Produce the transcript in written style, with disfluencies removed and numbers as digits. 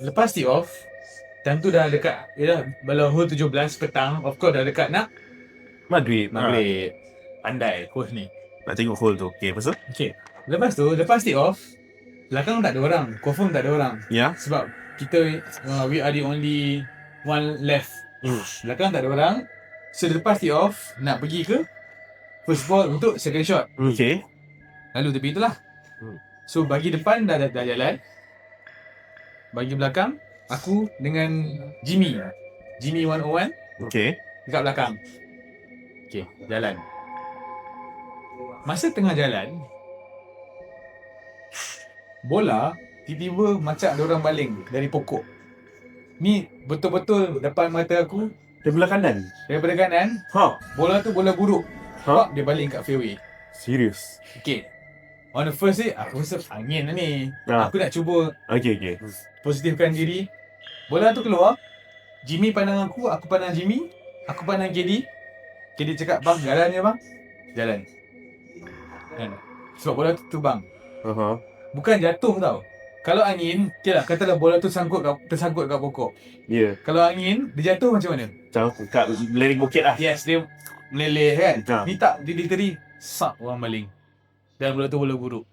Lepas tee off, time tu dah dekat, kalau hole 17 petang, of course dah dekat nak Maghrib. Pandai coach ni. Nak tengok hole tu. Okay, lepas tu? Okay, lepas tee off, belakang tak ada orang, confirm tak ada orang. Ya. Sebab kita we are the only one left. Belakang tak ada orang. So lepas tee off, nak pergi ke first ball untuk second shot. Okay. Lalu tepi itulah. So bagi depan dah jalan. Bagi belakang, aku dengan Jimmy 101 Okay. dekat belakang. Okay, jalan. Masa tengah jalan, bola tiba-tiba macam ada orang baling dari pokok. Ni betul-betul depan mata aku. Daripada kanan? Daripada kanan. Bola tu bola buruk. Dia baling kat fairway. Serius? Okay. On the first day, aku rasa angin lah ni. Aku nak cuba Okay. positifkan diri. Bola tu keluar. Jimmy pandang aku pandang Jimmy. Aku pandang KD. KD cakap, bang, jalan je bang. Jalan. Kan? Sebab bola tu bang. Bukan jatuh tau. Kalau angin, okay lah, katalah bola tu tersangkut kat pokok. Ya. Kalau angin, dia jatuh macam mana? Macam kat lereng bukit lah. Yes, dia meleleh kan. Ni tak, dia literally sak orang baling. Dan bola tu bola buruk.